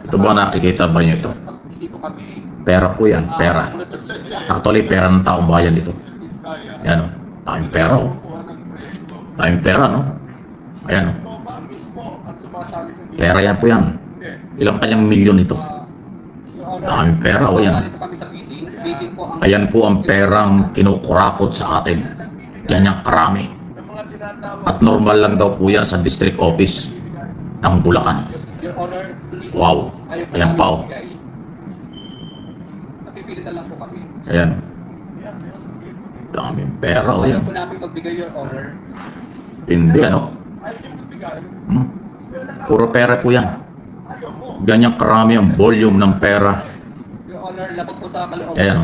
Ito ba nakikita ba niyo ito? Pera po yan, pera. Actually, pera ng taong bayan ito. Yan o, tayong pera o. Tayong pera, no? Ayan o. Pera yan po yan. Ilang kanyang milyon ito. Tayong pera o yan. Ayan po ang perang kinukurakot sa atin. Ganyang karami. At normal lang daw po yan sa district office ng Bulacan. Wow. Ayan pa o. Ayan. Daming pera o yan. Hindi ano. Puro pera po yan. Ganyang karami ang volume ng pera. Ayan.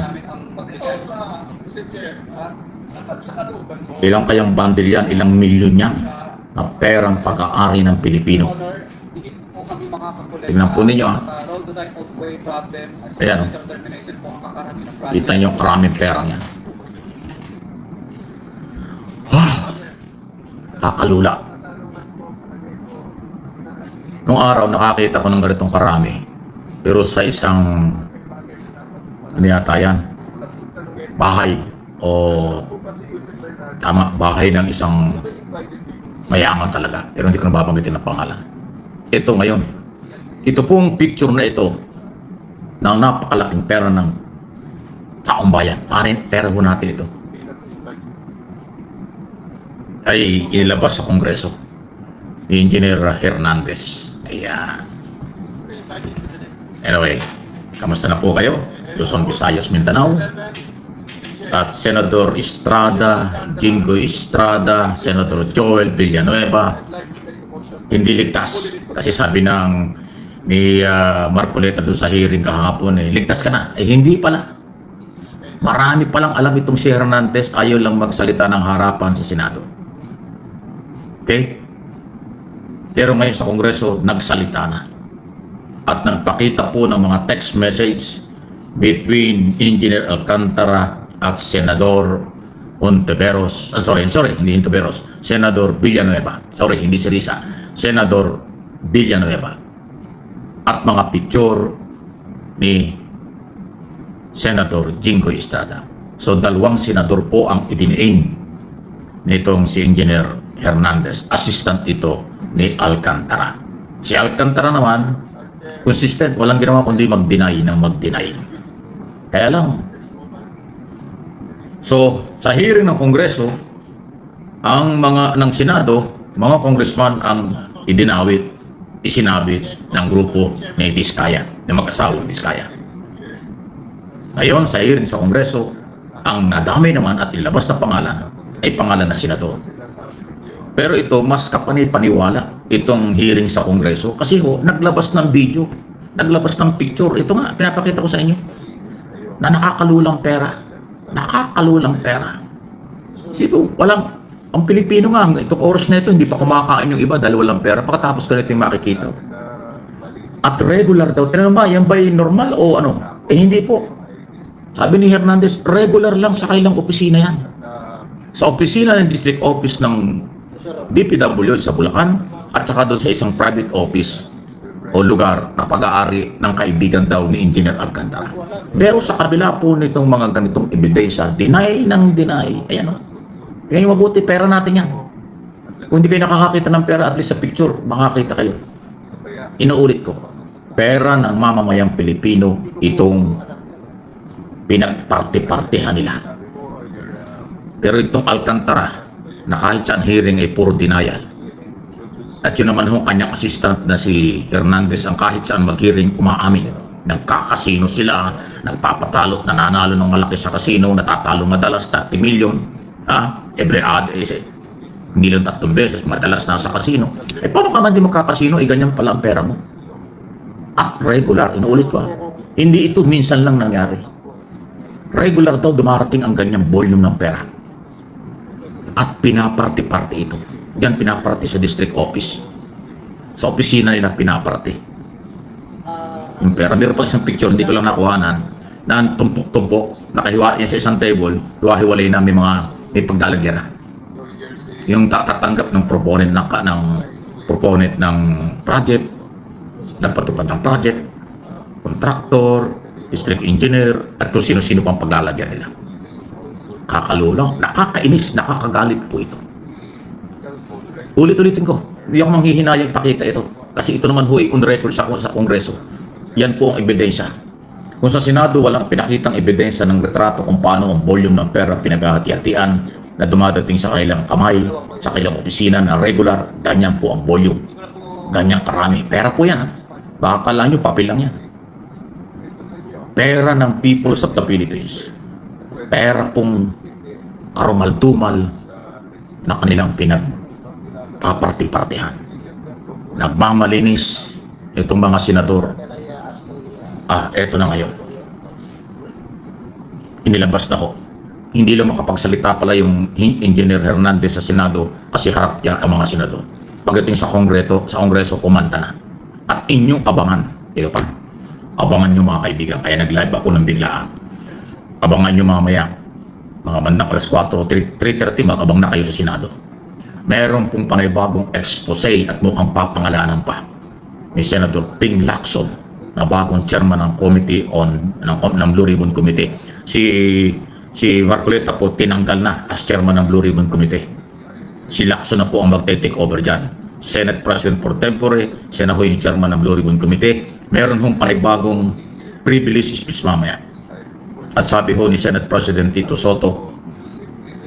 Ilang kayang bundle yan, ilang milyon yan na perang pag-aari ng Pilipino. Tingnan po ninyo ah. Ayan o. Kita nyo karaming perang yan. Kakalula. Nung araw nakakita ko ng ganitong karami. Pero sa isang ano yata yan? Bahay o tama, bahay ng isang mayaman talaga. Pero hindi ko nababanggitin ang pangalan. Ito ngayon. Ito pong picture na ito ng napakalaking pera ng taong bayan. Pera po natin ito. Ay ilabas sa Kongreso ni Engineer Hernandez. Ayan. Anyway, kamusta na po kayo? Luzon, Visayas, Mindanao. At Senador Estrada, Jingo Estrada, Senador Joel Villanueva. Hindi ligtas. Kasi sabi ni Marcoleta doon sa hearing kahapon, ligtas ka na. Hindi pala. Marami palang alam itong si Hernandez, ayaw lang magsalita ng harapan sa Senado. Okay? Pero ngayon sa Kongreso, nagsalita na. At nagpakita po ng mga text message between Engineer Alcantara at Senador Ontiveros. Hindi Ontiveros. Senador Villanueva. Hindi si Risa. Senador Villanueva. At mga picture ni Senador Jingo Estrada. So, dalawang senador po ang idiniin nitong si Engineer Hernandez. Assistant ito ni Alcantara. Si Alcantara naman, consistent, walang ginawa kundi mag-deny ng mag-deny. Kaya lang. So, sa hearing ng Kongreso, ang mga ng Senado, mga congressman ang isinabit ng grupo ni Diskaya, ng mag-asawang Diskaya. Ngayon, sa hearing sa Kongreso, ang nadami naman at ilabas na pangalan ay pangalan na senador. Pero ito, mas kapani-paniwala itong hearing sa Kongreso kasi naglabas ng video, naglabas ng picture. Ito nga, pinapakita ko sa inyo na nakakalulang pera. Nakakalulang pera. Sino, ang Pilipino nga, itong oras na ito, hindi pa kumakain yung iba dahil walang pera. Pagkatapos ganito yung makikita. At regular daw. Tinanong ba, yan ba'y normal o ano? Hindi po. Sabi ni Hernandez, regular lang sa kailang opisina yan. Sa opisina ng district office ng DPW sa Bulacan at saka doon sa isang private office o lugar na pag-aari ng kaibigan daw ni Engineer Alcantara. Pero sa kabila po nitong mga ganitong ebidensya, deny ng deny. Ayan o. Kaya mabuti, pera natin yan. Kung hindi kayo nakakakita ng pera, at least sa picture, makakita kayo. Inuulit ko, pera ng mamamayang Pilipino itong pinagparti-partihan nila. Pero itong Alcantara, na kahit saan hearing ay puro denial. At yun naman yung kanyang assistant na si Hernandez ang kahit saan mag-hearing umaamin. Nagkakasino sila, nagpapatalo, nananalo ng malaki sa kasino, natatalo madalas 30 million. Every odd hindi lang 3 beses, madalas nasa kasino. Paano ka man di magkakasino, ganyan pala ang pera mo. At regular, inuulit ko hindi ito minsan lang nangyari. Regular daw dumarating ang ganyang volume ng pera. At pinaparty-party ito. Yan pinaparty sa district office. Sa opisina nila pinaparty. Yung pera, meron pa isang picture, hindi ko lang nakuhanan, na tumpok-tumpok, nakahiwa yan sa isang table, hiwa-hiwalay na may pagdalagyan na. Yung tatanggap ng proponent ng project, nagpatupad ng project, kontraktor, district engineer, at kung sino-sino pang paglalagyan nila. Kakalulaw, nakakainis, nakakagalit po ito. Ulit-ulitin ko, hindi ako manghihinayang pakita ito. Kasi ito naman ho ay on record sa Kongreso. Yan po ang ebidensya. Kung sa Senado walang pinakitang ebidensya ng retrato kung paano ang volume ng pera pinaghahati-hatian na dumadating sa kanilang kamay, sa kanilang opisina na regular, ganyan po ang volume. Ganyan karami. Pera po yan. Ha? Baka kala nyo, papel lang yan. Pera ng peoples of the Philippines. Pera pong karumal-tumal na kanilang pinagpaparti-partihan. Nagmamalinis itong mga senador. Eto na ngayon. Inilabas na ho. Hindi lang makapagsalita pala yung Engineer Hernandez sa Senado kasi harap niya ang mga senador. Pagdating sa Kongreso, kumanta na. At inyong abangan, ito pa, abangan nyo mga kaibigan, kaya nag-live ako ng biglaan. Abangan nyo mamaya, mga bandang alas 4, 3:30, mag-abang na kayo sa Senado. Meron pong panibagong expose at mukhang papangalanan pa ni Senator Ping Lacson na bagong chairman ng committee ng Blue Ribbon Committee. Si Marcoleta po tinanggal na as chairman ng Blue Ribbon Committee. Si Lacson na po ang magte-take over dyan. Senate President pro tempore, siya na po yung chairman ng Blue Ribbon Committee. Meron hong panibagong privilege speech mamaya. At sabi ho ni Senate President Tito Soto,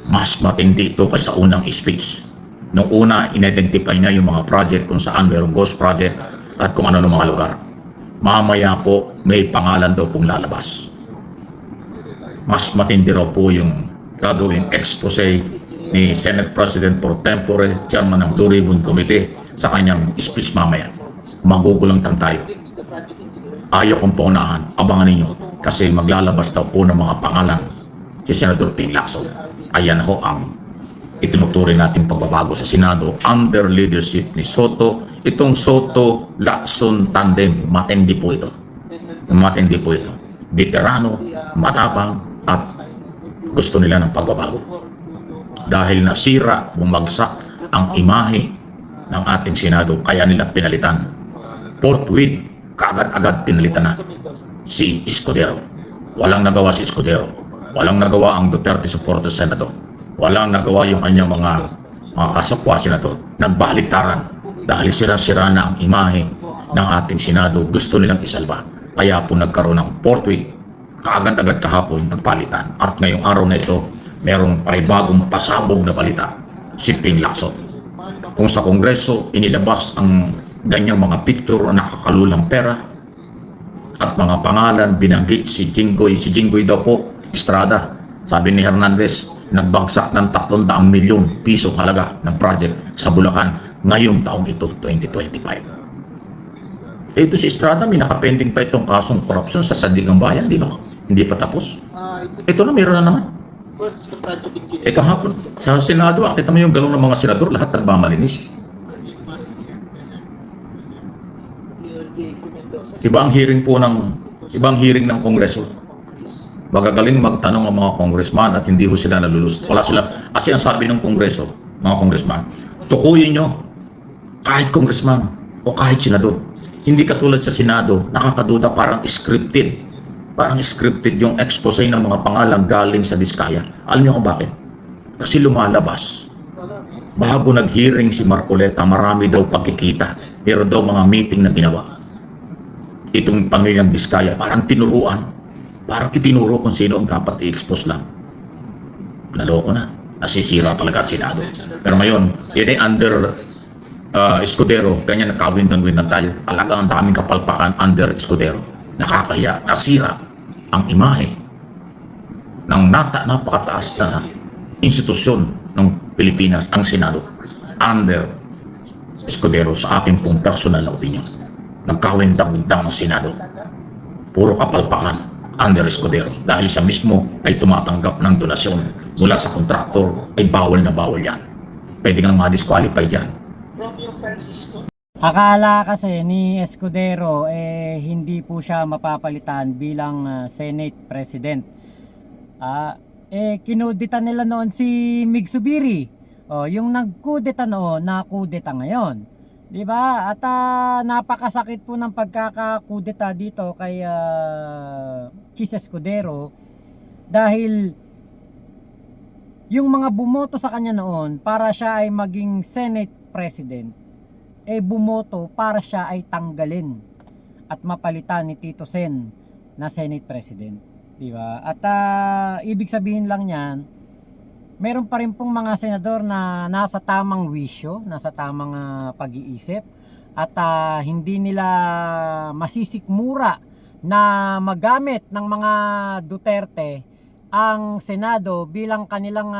mas matindi ito kaysa unang speech. Nung una, in-identify niya yung mga project kung saan mayroong ghost project at kung ano ng mga lugar. Mamaya po, may pangalan daw pong lalabas. Mas matindi raw po yung gagawing expose ni Senate President pro tempore, chairman ng Blue Ribbon Committee sa kanyang speech mamaya. Magugulantang tayo. Ayaw kong paunahan, abangan ninyo kasi maglalabas daw po ng mga pangalan si Senator Ping Lacson. Ayan ho ang itinuturing natin pagbabago sa Senado under leadership ni Soto. Itong Soto-Lacson tandem, matindi po ito. Matindi po ito. Veterano, matapang, at gusto nila ng pagbabago. Dahil nasira, bumagsak ang imahe ng ating Senado, kaya nila pinalitan. Forthwith, kaagad-agad pinalitan na si Escudero. Walang nagawa si Escudero. Walang nagawa ang Duterte supporter Senado. Walang nagawa yung kanyang mga kasapwa Senado. Nagbaliktaran dahil sira-sira na ang imahe ng ating Senado. Gusto nilang isalba. Kaya po nagkaroon ng forthwith, kaagad-agad kahapon nagpalitan. At ngayong araw na ito, merong panibagong pasabog na balita, si Ping Lacson. Kung sa Kongreso, inilabas ang ganyang mga picture na nakakalulang pera at mga pangalan, binanggit si Jinggoy. Si Jinggoy daw po, Estrada. Sabi ni Hernandez, nagbagsak ng 300 milyon piso halaga ng project sa Bulacan ngayong taong ito, 2025. Ito si Estrada, may nakapending pa itong kasong korupsyon sa Sandigang Bayan, di ba? Hindi pa tapos. Ito na, meron na naman. Kahapon, sa Senado, kita mo yung galong ng mga senador, lahat nagmamalinis. Ibang hearing ng Kongreso. Magagaling magtanong ang mga congressman at hindi ho sila nalulus. Wala sila. Kasi ang sabi ng Kongreso, mga congressman, tukuyin nyo kahit congressman o kahit senador. Hindi katulad sa Senado, nakakaduda parang scripted. Parang scripted yung expose ng mga pangalang galing sa Diskaya. Alam niyo kung bakit? Kasi lumalabas. Bago nag-hearing si Marcoleta, marami daw pagkikita. Meron daw mga meeting na ginawa. Itong pamilyang Diskaya, parang tinuruan. Parang itinuro kung sino ang dapat i-expose lang. Naloko na. Nasisira talaga ang Senado. Pero ngayon, yun ay under Escudero. Ganyan nagkawin-win tayo. Talaga ang daming kapalpakan under Escudero. Nakakahiya. Nasira ang imahe ng napakataas na institusyon ng Pilipinas, ang Senado. Under Escudero, sa aking pong personal na opinion. Nagkawintang-wintang ang Senado. Puro kapalpakan under Escudero. Dahil siya mismo ay tumatanggap ng donasyon mula sa kontraktor, ay bawal na bawal yan. Pwede kang ma-disqualify yan. Akala kasi ni Escudero hindi po siya mapapalitan bilang Senate President. Kinudeta nila noon si Mig Zubiri. Yung nagkudeta noon, nakudeta ngayon. 'Di ba? At napakasakit po ng pagkakakudeta dito kay Chis Escudero dahil yung mga bumoto sa kanya noon para siya ay maging Senate President, bumoto para siya ay tanggalin at mapalitan ni Tito Sen na Senate President, di ba? At ibig sabihin lang niyan, meron pa rin pong mga senador na nasa tamang wisyo, nasa tamang pag-iisip at hindi nila masisikmura na magamit ng mga Duterte ang Senado bilang kanilang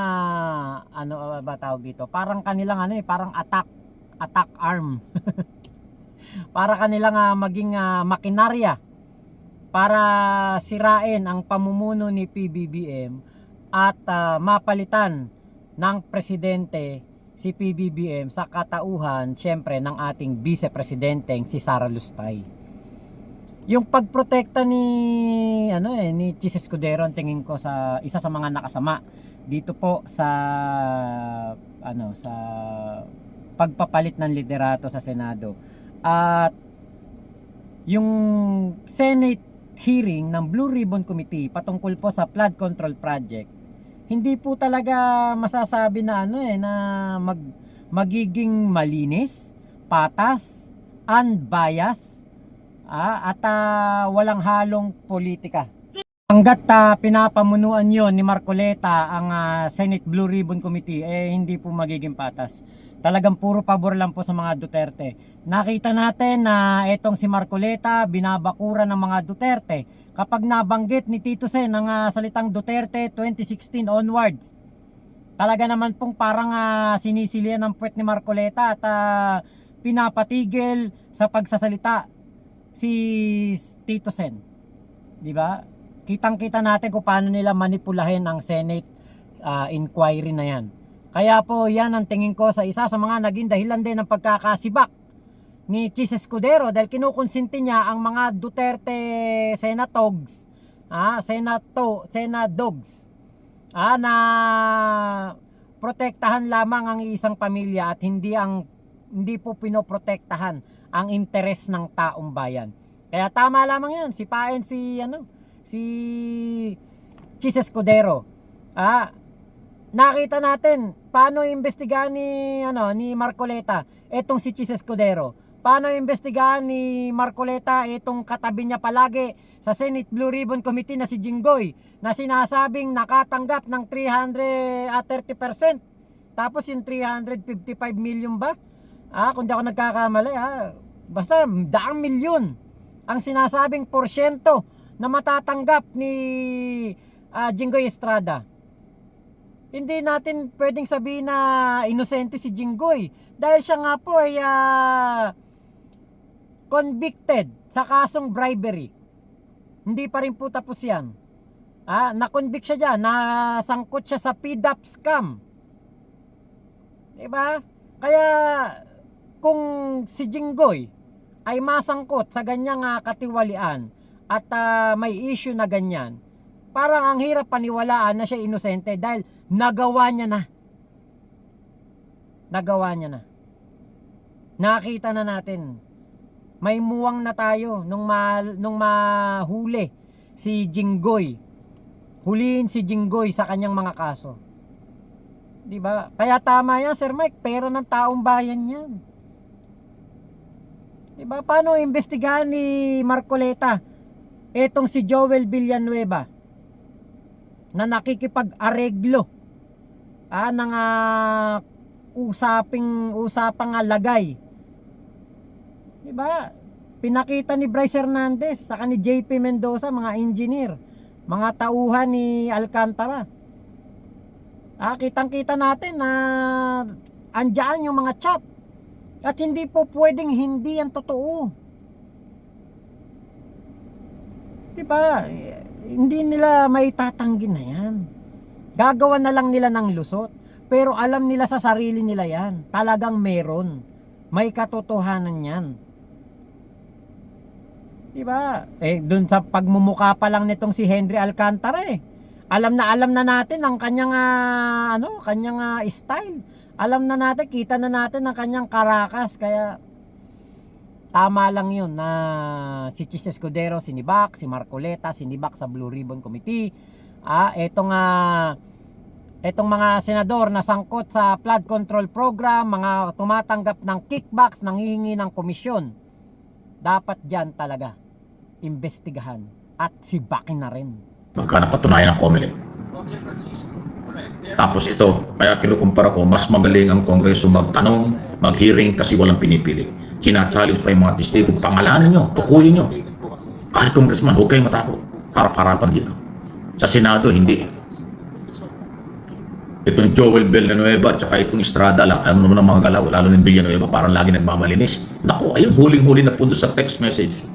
ano ba tawag dito? Parang kanilang parang attack arm. Para kanilang maging makinarya para sirain ang pamumuno ni PBBM at mapalitan ng presidente si PBBM sa katauhan syempre ng ating vice-presidenteng si Sara Lustay. Yung pagprotekta ni Chis Escudero, ang tingin ko sa isa sa mga nakasama dito po sa sa pagpapalit ng liderato sa Senado. At yung Senate hearing ng Blue Ribbon Committee patungkol po sa flood control project, hindi po talaga masasabi na na magiging malinis, patas, unbiased, at walang halong politika. Hanggat pinapamunuan yon ni Marcoleta ang Senate Blue Ribbon Committee, hindi po magiging patas. Talagang puro pabor lang po sa mga Duterte. Nakita natin na etong si Marcoleta binabakura ng mga Duterte kapag nabanggit ni Tito Sen ang salitang Duterte 2016 onwards. Talaga naman pong parang sinisilian ng puwet ni Marcoleta at pinapatigil sa pagsasalita si Tito Sen. 'Di ba? Kitang-kita natin kung paano nila manipulahin ang Senate inquiry na 'yan. Kaya po 'yan ang tingin ko sa isa sa mga naging dahilan din ng pagkakasibak ni Chis Escudero dahil kinukonsinti niya ang mga Duterte Senatogs, Senadogs, na protektahan lamang ang isang pamilya at hindi po pinoprotektahan ang interes ng taong bayan. Kaya tama lamang 'yan, sipain si Chis Escudero. Nakita natin paano imbestigahan ni Marcoleta etong si Chis Escudero. Paano imbestigahan ni Marcoleta itong katabi niya palagi sa Senate Blue Ribbon Committee na si Jinggoy na sinasabing nakatanggap ng 30%. Tapos yung 355 million ba? Kung di ako nagkakamali, basta 100 milyon ang sinasabing porsyento na matatanggap ni Jinggoy Estrada. Hindi natin pwedeng sabihin na inosente si Jinggoy dahil siya nga po ay convicted sa kasong bribery. Hindi pa rin po tapos yan. Na-convict siya dyan, nasangkot siya sa PDAP scam. Diba? Kaya kung si Jinggoy ay masangkot sa ganyang katiwalian at may issue na ganyan, parang ang hirap paniwalaan na siya inosente dahil nagawa niya na. Nakita na natin. May muwang na tayo nung mahuli si Jinggoy. Huliin si Jinggoy sa kanyang mga kaso. 'Di ba? Kaya tama 'yan, Sir Mike, pera ng taong bayan 'yan. 'Di ba? Paano imbestigahan ni Marcoleta etong si Joel Villanueva na nakikipag-areglo ng usapang lagay. 'Di ba? Pinakita ni Bryce Hernandez saka ni JP Mendoza, mga engineer, mga tauhan ni Alcantara. Kitang-kita natin na andyan yung mga chat. At hindi po pwedeng hindi yan totoo. Diba? Hindi nila maitatanggi na yan. Gagawa na lang nila ng lusot. Pero alam nila sa sarili nila yan. Talagang meron. May katotohanan yan. Diba? Dun sa pagmumukha pa lang nitong si Henry Alcantara alam na natin ang kanyang kanyang style. Alam na natin, kita na natin ang kanyang karakas. Kaya tama lang yun na si Chis Escudero sinibak, si Marcoleta sinibak sa Blue Ribbon Committee. Etong mga senador na sangkot sa flood control program, mga tumatanggap ng kickbacks, nanghihingi ng komisyon, dapat dyan talaga imbestigahan at sibakin na rin. Baka napatunayan ng COMELEC. Tapos ito, kaya kinukumpara ko, mas magaling ang Kongreso magtanong, mag-hearing kasi walang pinipili. Sina-challenge pa yung mga testigo, pangalanan nyo, tukuyin nyo. Kahit congressman, huwag kayong matakot. Para-parapan dito. Sa Senado, hindi. Itong Joel Villanueva at saka itong Estrada lang, ayaw naman ng mga galaw, lalo ng Villanueva, parang lagi nagmamalinis. Naku, ayun, huling-huli na po doon sa text message.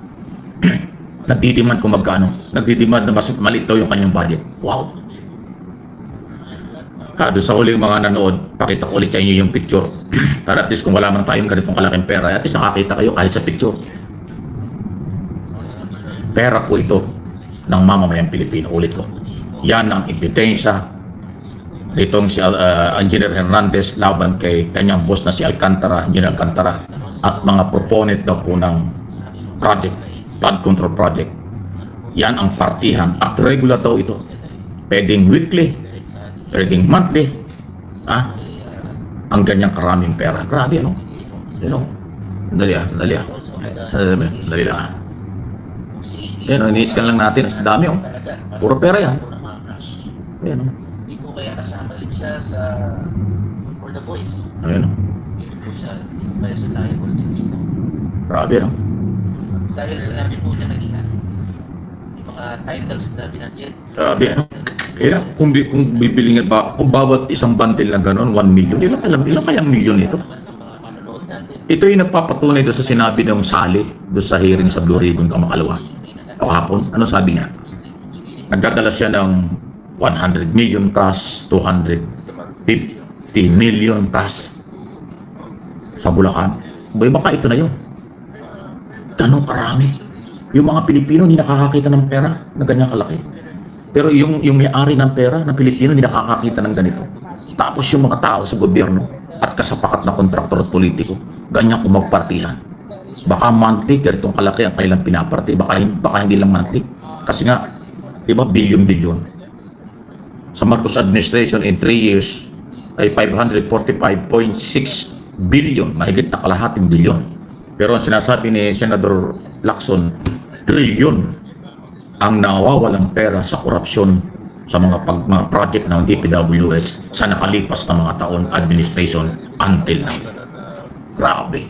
Nagdidemand kung magkano. Nagdidemand na mas maliit daw yung kanyang budget. Wow! Doon sa huling mga nanood, pakita ko ulit sa inyo yung picture. Para at least kung wala man tayong ganitong kalaking pera, at least nakakita kayo kahit sa picture. Pera po ito ng mamamayang Pilipino. Ulit ko. Yan ang ebidensya nitong si Engineer Hernandez laban kay kanyang boss na si Alcantara, Engineer Alcantara, at mga proponent daw po ng project, flood control project. Yan ang partihan at regular daw ito. Pwedeng weekly, pwedeng monthly. Ang ganyang karaming pera. Grabe, ano? Sandali lang. Ini-scan lang natin. Ang dami, oh. Puro pera yan. Ayan, oh. Hindi po kaya kasama din siya sa For the Voice. Ayan, oh. Hindi po siya kaya sa liable din dito. Grabe, no? Dahil sinabi po niya kanina, yung mga titles na binanggit. Grabe, ano? Kaya kung bibili nga ba, kung bawat isang bundle lang gano'n, 1 million, ilang kayang million ito? Ito yung nagpapatunay doon sa sinabi ng Sally, doon sa hearing sa Blue Ribbon Kamakalawa. Kahapon, ano sabi niya? Nagdadala siya ng 100 million cash, 250 million cash sa Bulacan. Baka ito na yun. Ganong karami. Yung mga Pilipino hindi nakakakita ng pera na ganyang kalaki. Pero yung may-ari ng pera na Pilipino hindi nakakakita ng ganito. Tapos yung mga tao sa gobyerno at kasapakat na kontraktor at politiko, ganyan kumagpartihan. Baka monthly, ganitong kalaki ang kanilang pinaparti. Baka hindi lang monthly. Kasi nga, di ba, billion-billion. Sa Marcos administration in 3 years ay 545.6 billion, mahigit na kalahating billion. Pero ang sinasabi ni Senador Lacson, trillion ang nawawalang pera sa korupsyon sa mga project ng DPWH sa nakalipas na mga taon administration until now. Grabe.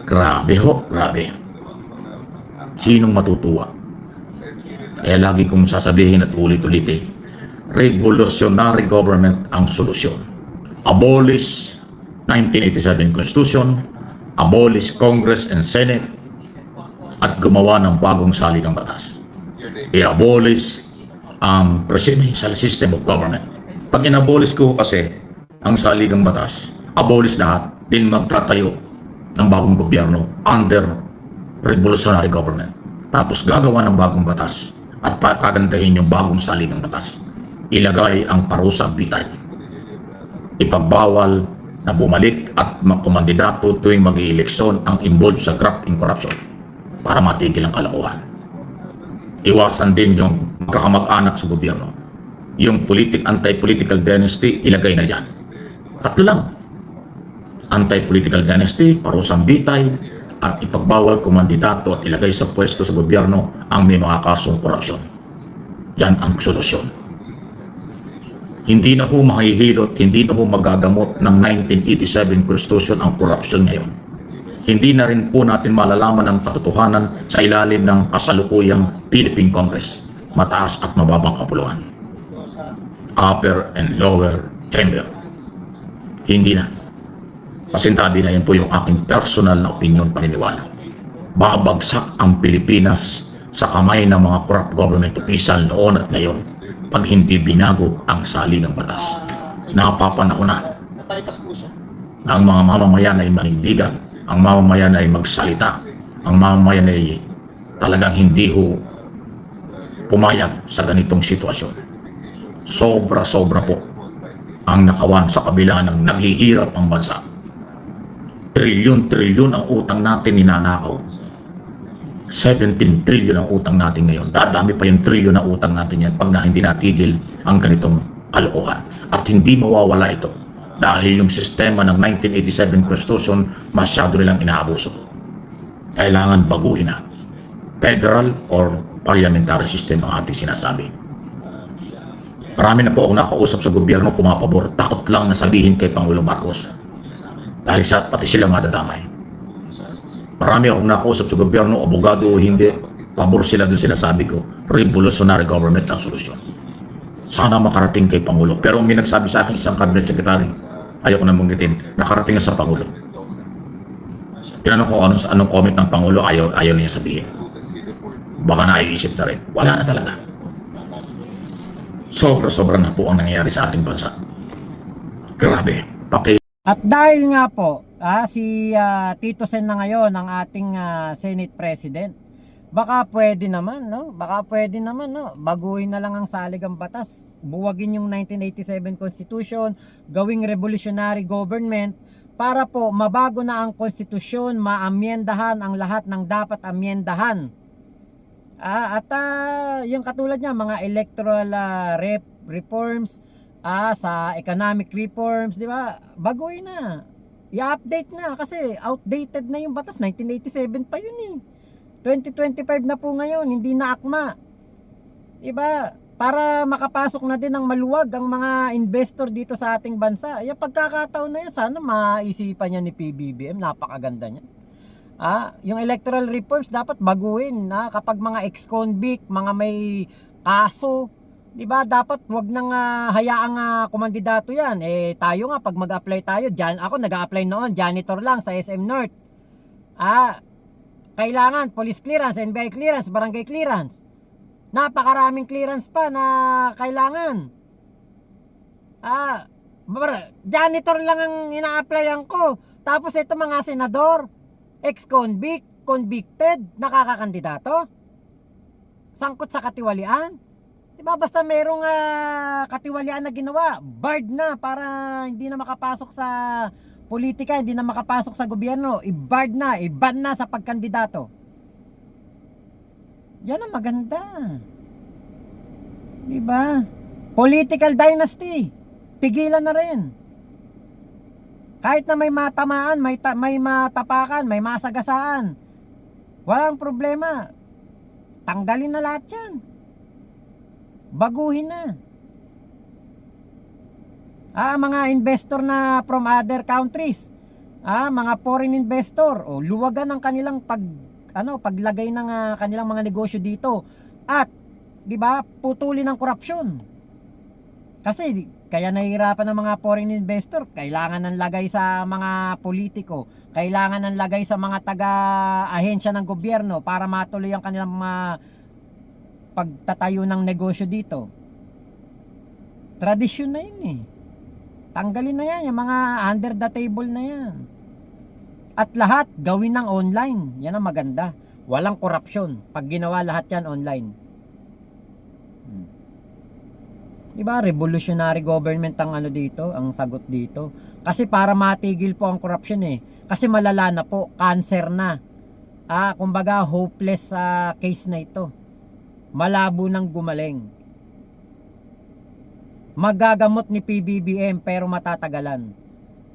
Grabe ho, grabe. Sinong matutuwa? Kaya lagi kong sasabihin at ulit-ulitin, revolutionary government ang solusyon. Abolish 1987 Constitution, abolish Congress and Senate, at gumawa ng bagong saligang batas. I-abolish ang presidential system of government. Pag in-abolish ko kasi ang saligang batas, abolish lahat, din magtatayo ng bagong gobyerno under revolutionary government. Tapos gagawa ng bagong batas at pakagandahin yung bagong saligang batas. Ilagay ang parusang bitay. Ipagbawal na bumalik at kumandidato tuwing mag-ieleksyon ang involved sa graft and corruption para matigil ang kalokohan. Iwasan din yung magkakamag-anak sa gobyerno. Yung anti-political dynasty, ilagay na dyan. Tatlo lang. Anti-political dynasty, parusang bitay, at ipagbawal kumandidato at ilagay sa pwesto sa gobyerno ang may mga kasong korupsyon. Yan ang solusyon. Hindi na po mahihilot, hindi na po magagamot ng 1987 Constitution ang korupsyon ngayon. Hindi na rin po natin malalaman ang katotohanan sa ilalim ng kasalukuyang Philippine Congress, mataas at mababang kapuluan. Upper and lower chamber. Hindi na. Pasintabi na yan po yung aking personal na opinion, paniniwala. Babagsak ang Pilipinas sa kamay ng mga corrupt government official noon at ngayon pag hindi binago ang saligang batas. Napapanahon na ang mga mamamayan ay manindigan, ang mamamayan ay magsalita, ang mamamayan ay talagang hindi ho pumayag sa ganitong sitwasyon. Sobra-sobra po ang nakawan sa kabila ng naghihirap ang bansa. Trilyon ang utang natin ninanakaw. 17 trillion ang utang natin ngayon. Dadami pa yung trilyon na utang natin yan pag hindi natigil ang ganitong kalokohan. At hindi mawawala ito dahil yung sistema ng 1987 Constitution masyado nilang inaabuso. Kailangan baguhin na. Federal or parliamentary system ang ating sinasabi. Marami na po ako nakausap sa gobyerno pumapabor. Takot lang na sabihin kay Pangulong Marcos. Dahil sa pati sila madadamay. Marami akong nakausap sa gobyerno, abogado o hindi, pabor sila dun sinasabi ko, revolutionary government ang solusyon. Sana makarating kay Pangulo. Pero may nagsabi sa akin isang cabinet secretary, ayoko na munggitin, nakarating na sa Pangulo. Tinanong ko anong comment ng Pangulo, ayaw niya sabihin. Baka naiisip na rin. Wala na talaga. Sobra-sobra na po ang nangyayari sa ating bansa. Grabe. At dahil nga po, si Tito Sen na ngayon ang ating Senate President, baka pwede naman, no? Baka pwede naman, no? Baguhin na lang ang saligang batas. Buwagin yung 1987 Constitution, gawing revolutionary government para po mabago na ang konstitusyon, maamyendahan ang lahat ng dapat amyendahan. Yung katulad niya, mga electoral reforms, sa economic reforms, di ba? Baguhin na. I-update na kasi outdated na yung batas. 1987 pa yun eh. 2025 na po ngayon, hindi na akma. Di ba? Para makapasok na din ng maluwag ang mga investor dito sa ating bansa. Yung pagkakataon na yan, sana maisipan niya ni PBBM. Napakaganda niya. Yung electoral reforms dapat baguhin. Kapag mga ex-convict, mga may kaso, di ba, dapat wag nang hayaang kumandidato yan. Tayo nga, pag mag-apply tayo, ako nag-a-apply noon, janitor lang sa SM North. Kailangan police clearance, NBI clearance, barangay clearance. Napakaraming clearance pa na kailangan. Janitor lang ang ina-applyan ko. Tapos ito mga senador, ex-convict, convicted, nakakakandidato. Sangkot sa katiwalian. Diba, basta merong katiwalian na ginawa, barred na para hindi na makapasok sa politika, hindi na makapasok sa gobyerno, i-barred na, i-ban na sa pagkandidato. Yan ang maganda. Diba? Political dynasty, tigilan na rin. Kahit na may matamaan, may matapakan, may masagasaan, walang problema. Tanggalin na lahat yan. Baguhin na. Mga investor na from other countries, mga foreign investor, luwagan ang kanilang paglagay ng kanilang mga negosyo dito. At, di ba, putulin ang korupsyon. Kasi kaya nahihirapan ng mga foreign investor, kailangan ng lagay sa mga politiko, kailangan ng lagay sa mga taga-ahensya ng gobyerno para matuloy ang kanilang pagtatayo ng negosyo dito. Tradisyon na yun eh. Tanggalin na yan, yung mga under the table na yan. At lahat gawin ng online. Yan ang maganda. Walang korupsyon pag ginawa lahat yan online. Diba, revolutionary government ang dito, ang sagot dito. Kasi para matigil po ang korupsyon eh. Kasi malala na po, cancer na. Kumbaga hopeless case na ito. Malabo nang gumaling. Magagamot ni PBBM pero matatagalan.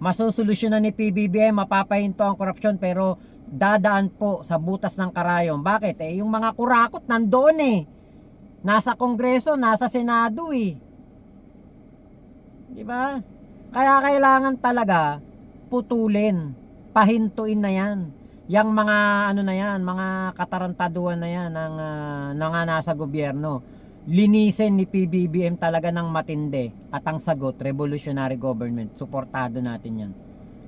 Masusolusyonan ni PBBM, mapapahinto ang korupsyon pero dadaan po sa butas ng karayom. Bakit? Yung mga kurakot nandoon eh. Nasa Kongreso, nasa Senado eh. Diba? Kaya kailangan talaga putulin, pahintuin na yan. Yang mga na yan, mga katarantaduan na yan ng nasa gobyerno. Linisin ni PBBM talaga ng matindi. At ang sagot, revolutionary government. Suportado natin yan.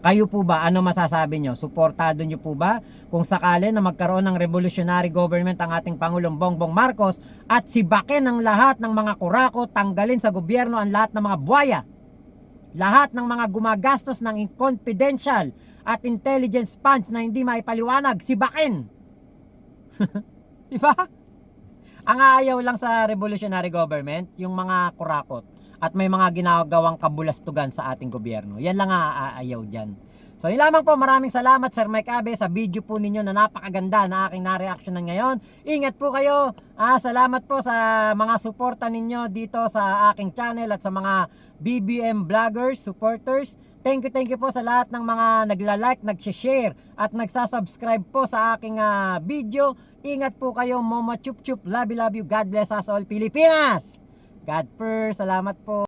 Kayo po ba? Ano masasabi nyo? Suportado nyo po ba? Kung sakali na magkaroon ng revolutionary government ang ating Pangulong Bongbong Marcos at sibakin ang lahat ng mga kurako, tanggalin sa gobyerno ang lahat ng mga buwaya. Lahat ng mga gumagastos ng confidential at intelligence funds na hindi maipaliwanag, sibakin. Diba? Ang ayaw lang sa revolutionary government, yung mga kurakot at may mga ginagawang kabulastugan sa ating gobyerno. Yan lang aayaw dyan. So yun lamang po, maraming salamat Sir Mike Abe sa video po ninyo na napakaganda na aking na-reactionan ngayon. Ingat po kayo. Salamat po sa mga suporta ninyo dito sa aking channel at sa mga BBM vloggers, supporters. Thank you po sa lahat ng mga nagla-like, nag-share at nagsasubscribe po sa aking video. Ingat po kayo, Momo Chup Chup. Love you, God bless us all, Pilipinas. God first. Salamat po.